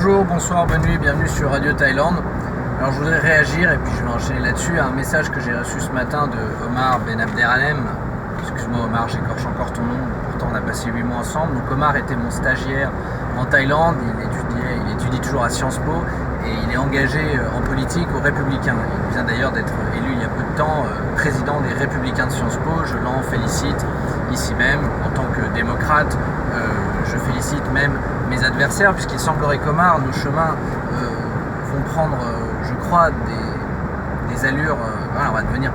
Bonjour, bonsoir, bonne nuit, bienvenue sur Radio Thaïlande. Alors je voudrais réagir et puis je vais enchaîner là-dessus à un message que j'ai reçu ce matin de Omar Ben Abderrahmane. Excuse-moi Omar, j'écorche encore ton nom, pourtant on a passé 8 mois ensemble. Donc Omar était mon stagiaire en Thaïlande, il étudie toujours à Sciences Po et il est engagé en politique aux Républicains. Il vient d'ailleurs d'être élu il y a peu de temps président des Républicains de Sciences Po. Je l'en félicite ici même en tant que démocrate. Je félicite même mes adversaires puisqu'il semblerait qu'Omar, nos chemins vont prendre, je crois, des allures, on va devenir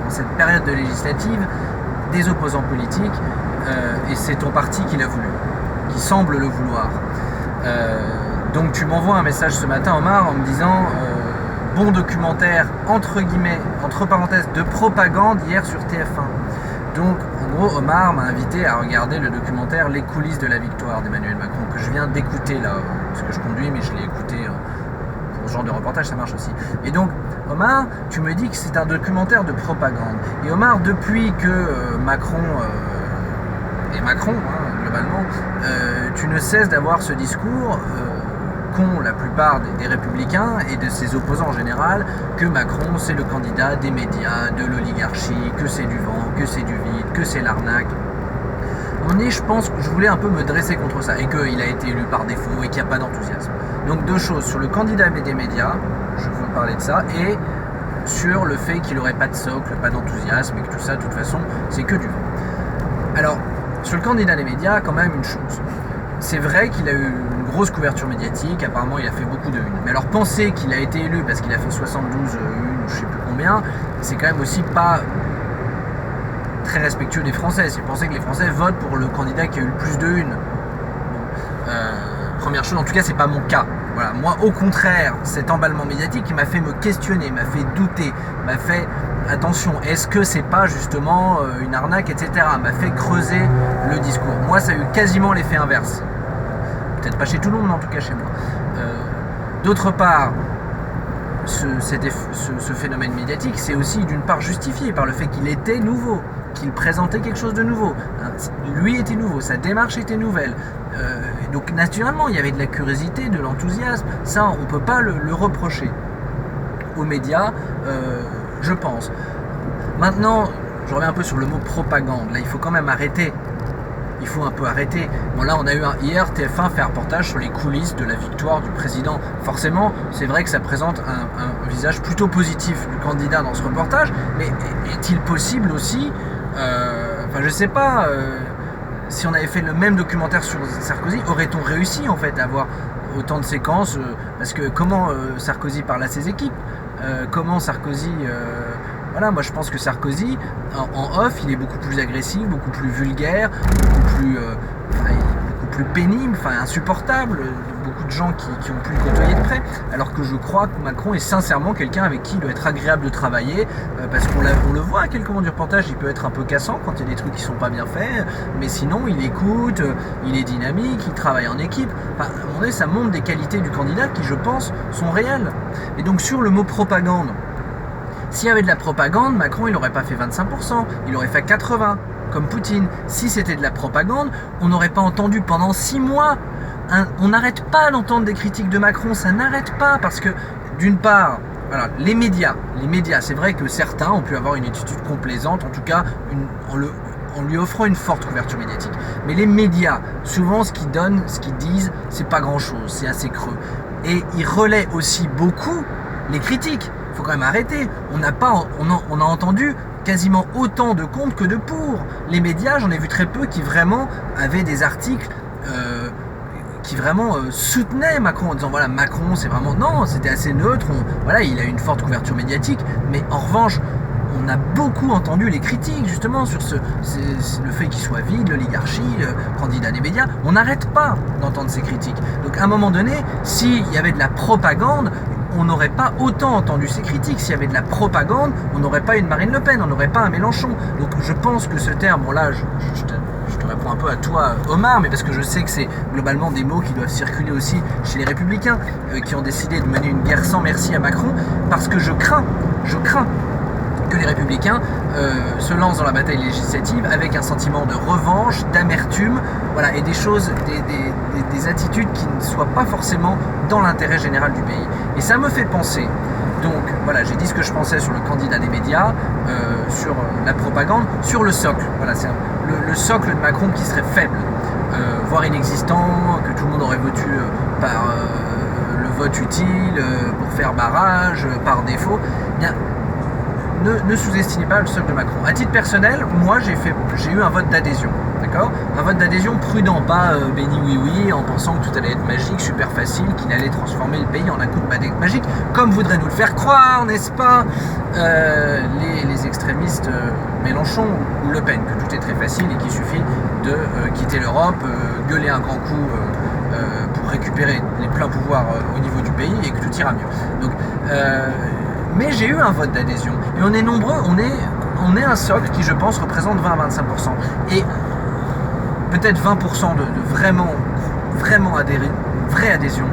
dans cette période de législative des opposants politiques et c'est ton parti qui l'a voulu, qui semble le vouloir. Donc tu m'envoies un message ce matin Omar en me disant bon documentaire entre guillemets, entre parenthèses de propagande hier sur TF1. Donc en gros Omar m'a invité à regarder le documentaire Les coulisses de la victoire d'Emmanuel Macron que je viens d'écouter là, parce que je conduis mais je l'ai écouté pour ce genre de reportage, ça marche aussi. Et donc Omar, tu me dis que c'est un documentaire de propagande. Et Omar, depuis que Macron est Macron, globalement, tu ne cesses d'avoir ce discours qu'ont la plupart des républicains et de ses opposants en général, que Macron c'est le candidat des médias, de l'oligarchie, que c'est du vent, que c'est du vide, que c'est l'arnaque. Je pense que je voulais un peu me dresser contre ça et qu'il a été élu par défaut et qu'il n'y a pas d'enthousiasme. Donc deux choses, sur le candidat des médias, je veux parler de ça, et sur le fait qu'il n'aurait pas de socle, pas d'enthousiasme et que tout ça, de toute façon, c'est que du vent. Alors, sur le candidat des médias, quand même une chose. C'est vrai qu'il a eu une grosse couverture médiatique, apparemment il a fait beaucoup de une. Mais alors penser qu'il a été élu parce qu'il a fait 72 une ou je sais plus combien, c'est quand même aussi pas très respectueux des Français. C'est penser que les Français votent pour le candidat qui a eu le plus de une. Première chose, en tout cas c'est pas mon cas. Voilà, moi au contraire, cet emballement médiatique m'a fait me questionner, m'a fait douter, m'a fait attention, est-ce que c'est pas justement une arnaque, etc. M'a fait creuser le discours. Moi ça a eu quasiment l'effet inverse. Peut-être pas chez tout le monde, mais en tout cas chez moi. D'autre part, ce phénomène médiatique, c'est aussi d'une part justifié par le fait qu'il était nouveau, qu'il présentait quelque chose de nouveau. Lui était nouveau, sa démarche était nouvelle. Donc naturellement, il y avait de la curiosité, de l'enthousiasme. Ça, on ne peut pas le reprocher aux médias, je pense. Maintenant, je reviens un peu sur le mot propagande. Là, il faut quand même arrêter. Il faut un peu arrêter. Bon là, on a eu hier TF1 fait un reportage sur les coulisses de la victoire du président. Forcément, c'est vrai que ça présente un visage plutôt positif du candidat dans ce reportage. Mais est-il possible aussi, je sais pas, si on avait fait le même documentaire sur Sarkozy, aurait-on réussi en fait à avoir autant de séquences parce que comment Sarkozy parle à ses équipes, comment Sarkozy... Voilà, moi je pense que Sarkozy, en off, il est beaucoup plus agressif, beaucoup plus vulgaire, beaucoup plus pénible, insupportable. Beaucoup de gens qui ont pu le côtoyer de près. Alors que je crois que Macron est sincèrement quelqu'un avec qui il doit être agréable de travailler, parce qu'on le voit à quelques moments du reportage, il peut être un peu cassant quand il y a des trucs qui sont pas bien faits, mais sinon il écoute, il est dynamique, il travaille en équipe. À un moment donné, ça montre des qualités du candidat qui, je pense, sont réelles. Et donc sur le mot propagande, s'il y avait de la propagande, Macron il n'aurait pas fait 25%, il aurait fait 80%, comme Poutine. Si c'était de la propagande, on n'aurait pas entendu pendant 6 mois. On n'arrête pas d'entendre des critiques de Macron, ça n'arrête pas, parce que d'une part, voilà, les médias, c'est vrai que certains ont pu avoir une attitude complaisante, en tout cas en lui offrant une forte couverture médiatique. Mais les médias, souvent ce qu'ils donnent, ce qu'ils disent, c'est pas grand chose, c'est assez creux. Et ils relaient aussi beaucoup les critiques. Faut quand même arrêter. On a entendu quasiment autant de contre que de pour. Les médias, j'en ai vu très peu qui vraiment avaient des articles qui vraiment soutenaient Macron en disant voilà, Macron c'est vraiment... Non, c'était assez neutre, il a une forte couverture médiatique, mais en revanche, on a beaucoup entendu les critiques justement sur le fait qu'il soit vide, l'oligarchie, le candidat des médias. On n'arrête pas d'entendre ces critiques. Donc à un moment donné, s'il y avait de la propagande, on n'aurait pas autant entendu ces critiques. S'il y avait de la propagande, on n'aurait pas une Marine Le Pen, on n'aurait pas un Mélenchon. Donc je pense que ce terme, bon là, je te réponds un peu à toi Omar, mais parce que je sais que c'est globalement des mots qui doivent circuler aussi chez les Républicains, qui ont décidé de mener une guerre sans merci à Macron, parce que je crains que les Républicains se lancent dans la bataille législative avec un sentiment de revanche, d'amertume, voilà, et des choses, des des attitudes qui ne soient pas forcément dans l'intérêt général du pays. Et ça me fait penser, donc voilà, j'ai dit ce que je pensais sur le candidat des médias, sur la propagande, sur le socle. Voilà, c'est le socle de Macron qui serait faible, voire inexistant, que tout le monde aurait voté par le vote utile, pour faire barrage, par défaut. Bien, ne sous-estimez pas le socle de Macron. À titre personnel, moi j'ai eu un vote d'adhésion. D'accord ? Un vote d'adhésion prudent, pas béni oui en pensant que tout allait être magique, super facile, qu'il allait transformer le pays en un coup de baguette magique, comme voudraient nous le faire croire, n'est-ce pas, les extrémistes Mélenchon ou Le Pen, que tout est très facile et qu'il suffit de quitter l'Europe, gueuler un grand coup pour récupérer les pleins pouvoirs au niveau du pays et que tout ira mieux. Donc, mais j'ai eu un vote d'adhésion et on est nombreux, on est un socle qui je pense représente 20 à 25%. Et peut-être 20% de vraiment adhérer, vraie adhésion.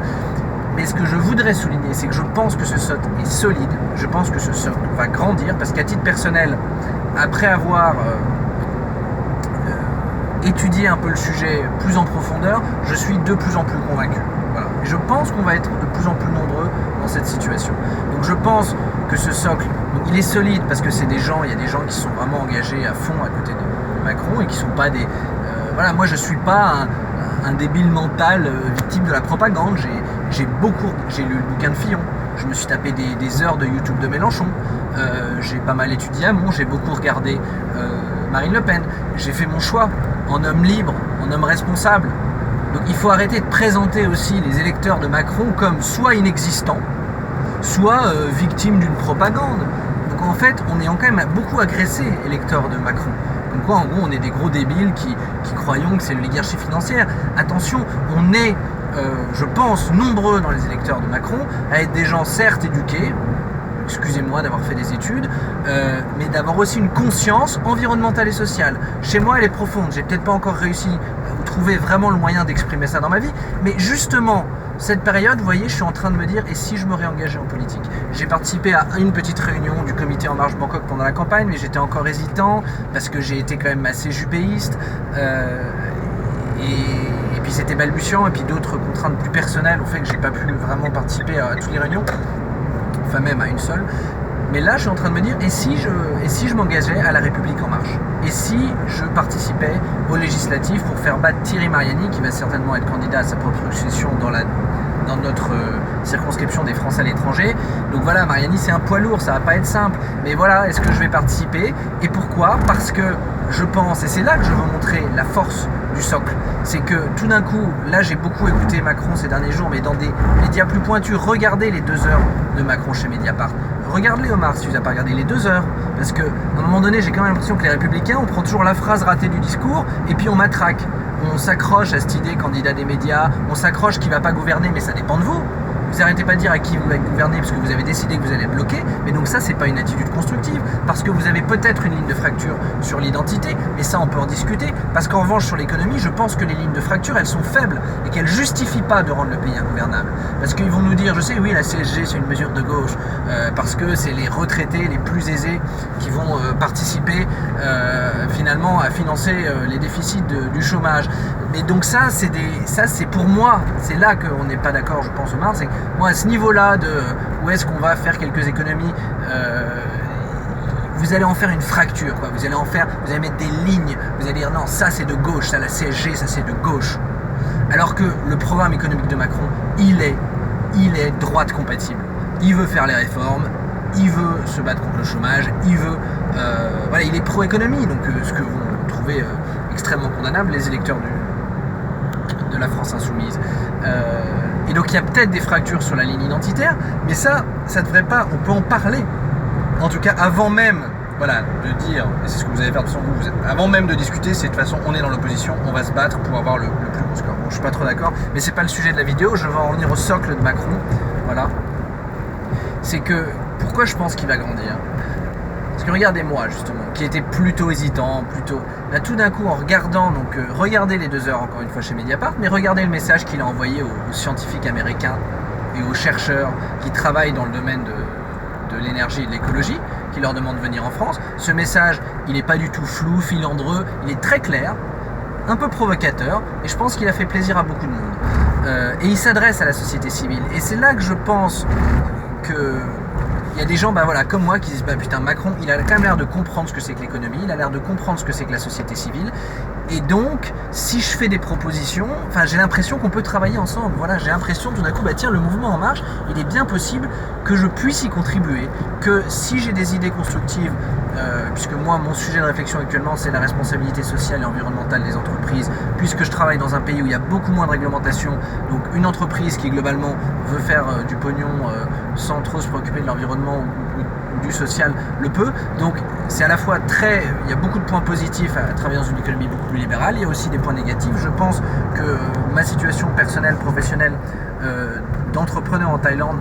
Mais ce que je voudrais souligner, c'est que je pense que ce socle est solide, je pense que ce socle va grandir, parce qu'à titre personnel, après avoir étudié un peu le sujet plus en profondeur, je suis de plus en plus convaincu. Voilà. Et je pense qu'on va être de plus en plus nombreux dans cette situation. Donc je pense que ce socle, il est solide parce que c'est des gens, il y a des gens qui sont vraiment engagés à fond à côté de Macron et qui ne sont pas des... voilà, moi je ne suis pas un débile mental victime de la propagande. J'ai lu le bouquin de Fillon, je me suis tapé des heures de YouTube de Mélenchon, j'ai pas mal étudié Hamon, j'ai beaucoup regardé Marine Le Pen, j'ai fait mon choix en homme libre, en homme responsable. Donc il faut arrêter de présenter aussi les électeurs de Macron comme soit inexistants, soit victimes d'une propagande. Donc en fait, on est quand même beaucoup agressés, électeurs de Macron. Donc quoi, en gros, on est des gros débiles qui croyons que c'est l'oligarchie financière. Attention, on est, je pense, nombreux dans les électeurs de Macron à être des gens certes éduqués, excusez-moi d'avoir fait des études, mais d'avoir aussi une conscience environnementale et sociale. Chez moi, elle est profonde. J'ai peut-être pas encore réussi à trouver vraiment le moyen d'exprimer ça dans ma vie, mais justement, cette période, vous voyez, je suis en train de me dire, et si je me réengageais en politique ? J'ai participé à une petite réunion du comité En Marche Bangkok pendant la campagne, mais j'étais encore hésitant, parce que j'ai été quand même assez jupéiste, et puis c'était balbutiant, et puis d'autres contraintes plus personnelles ont fait que j'ai pas pu vraiment participer à toutes les réunions, enfin même à une seule. Mais là, je suis en train de me dire, et si je m'engageais à La République En Marche ? Et si je participais aux législatives pour faire battre Thierry Mariani, qui va certainement être candidat à sa propre succession dans notre circonscription des Français à l'étranger. Donc voilà, Mariani, c'est un poids lourd, ça va pas être simple. Mais voilà, est-ce que je vais participer ? Et pourquoi ? Parce que je pense, et c'est là que je veux montrer la force du socle, c'est que tout d'un coup, là j'ai beaucoup écouté Macron ces derniers jours, mais dans des médias plus pointus, regardez les 2 heures de Macron chez Mediapart. Regarde-les, Omar, si tu n'as pas regardé les 2 heures. Parce qu'à un moment donné, j'ai quand même l'impression que les Républicains, on prend toujours la phrase ratée du discours et puis on matraque. On s'accroche à cette idée candidat des médias, on s'accroche qui ne va pas gouverner, mais ça dépend de vous. Vous n'arrêtez pas de dire à qui vous allez gouverner parce que vous avez décidé que vous allez bloquer, mais donc ça c'est pas une attitude constructive, parce que vous avez peut-être une ligne de fracture sur l'identité, mais ça on peut en discuter, parce qu'en revanche sur l'économie, je pense que les lignes de fracture elles sont faibles et qu'elles justifient pas de rendre le pays ingouvernable. Parce qu'ils vont nous dire, je sais, oui la CSG c'est une mesure de gauche, parce que c'est les retraités les plus aisés qui vont participer finalement à financer les déficits du chômage. Et donc ça c'est pour moi, c'est là qu'on n'est pas d'accord, je pense, Omar, c'est que moi à ce niveau-là de où est-ce qu'on va faire quelques économies, vous allez en faire une fracture, quoi. Vous allez mettre des lignes, vous allez dire non, ça c'est de gauche, ça la CSG, ça c'est de gauche. Alors que le programme économique de Macron, il est droite compatible. Il veut faire les réformes, il veut se battre contre le chômage, il veut, voilà, il est pro-économie, donc ce que vont trouver extrêmement condamnable les électeurs de la France insoumise. Et donc il y a peut-être des fractures sur la ligne identitaire, mais ça devrait pas, on peut en parler. En tout cas, avant même, voilà, de dire, et c'est ce que vous allez faire de toute façon, avant même de discuter, c'est de toute façon, on est dans l'opposition, on va se battre pour avoir le plus gros score. Bon, je suis pas trop d'accord, mais c'est pas le sujet de la vidéo, je vais en revenir au socle de Macron, voilà. C'est que, pourquoi je pense qu'il va grandir ? Parce que regardez-moi justement, qui était plutôt hésitant, là tout d'un coup en regardant, donc regardez les 2 heures encore une fois chez Mediapart, mais regardez le message qu'il a envoyé aux scientifiques américains et aux chercheurs qui travaillent dans le domaine de l'énergie et de l'écologie, qui leur demandent de venir en France. Ce message, il n'est pas du tout flou, filandreux, il est très clair. un peu provocateur, et je pense qu'il a fait plaisir à beaucoup de monde. Et il s'adresse à la société civile. Et c'est là que je pense que il y a des gens comme moi qui disent putain, Macron il a quand même l'air de comprendre ce que c'est que l'économie, il a l'air de comprendre ce que c'est que la société civile, et donc si je fais des propositions, j'ai l'impression qu'on peut travailler ensemble. Voilà, j'ai l'impression tout d'un coup, tiens, le mouvement En Marche, il est bien possible que je puisse y contribuer, que si j'ai des idées constructives, puisque moi mon sujet de réflexion actuellement c'est la responsabilité sociale et environnementale des entreprises, puisque je travaille dans un pays où il y a beaucoup moins de réglementation, donc une entreprise qui globalement veut faire du pognon sans trop se préoccuper de l'environnement ou du social le peut. Donc c'est à la fois il y a beaucoup de points positifs à travailler dans une économie beaucoup plus libérale, il y a aussi des points négatifs. Je pense que ma situation personnelle, professionnelle d'entrepreneur en Thaïlande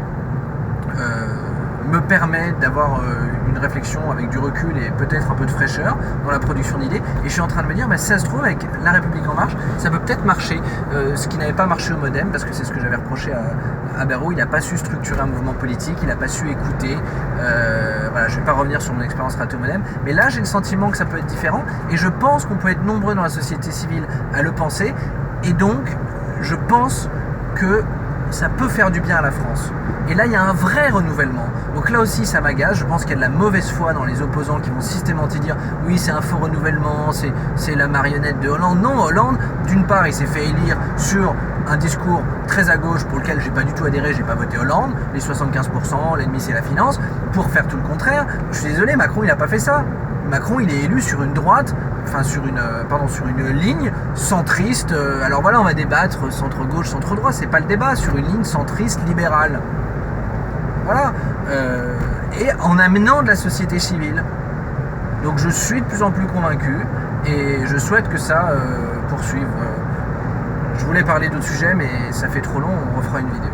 me permet d'avoir une réflexion avec du recul et peut-être un peu de fraîcheur dans la production d'idées, et je suis en train de me dire si ça se trouve avec La République En Marche ça peut peut-être marcher, ce qui n'avait pas marché au Modem, parce que c'est ce que j'avais reproché à Bayrou. Il n'a pas su structurer un mouvement politique, il n'a pas su écouter, je ne vais pas revenir sur mon expérience ratée au Modem, mais là j'ai le sentiment que ça peut être différent, et je pense qu'on peut être nombreux dans la société civile à le penser, et donc je pense que ça peut faire du bien à la France. Et là, il y a un vrai renouvellement. Donc là aussi, ça m'agace. Je pense qu'il y a de la mauvaise foi dans les opposants qui vont systématiquement dire « Oui, c'est un faux renouvellement, c'est la marionnette de Hollande ». Non, Hollande, d'une part, il s'est fait élire sur un discours très à gauche pour lequel j'ai pas du tout adhéré, j'ai pas voté Hollande, les 75%, l'ennemi c'est la finance, pour faire tout le contraire. Je suis désolé, Macron, il n'a pas fait ça. Macron, il est élu sur une droite, sur une ligne centriste. Alors voilà, on va débattre centre-gauche, centre-droit, c'est pas le débat, sur une ligne centriste libérale. Voilà. Et en amenant de la société civile. Donc je suis de plus en plus convaincu, et je souhaite que ça poursuive. Je voulais parler d'autres sujets, mais ça fait trop long, on refera une vidéo.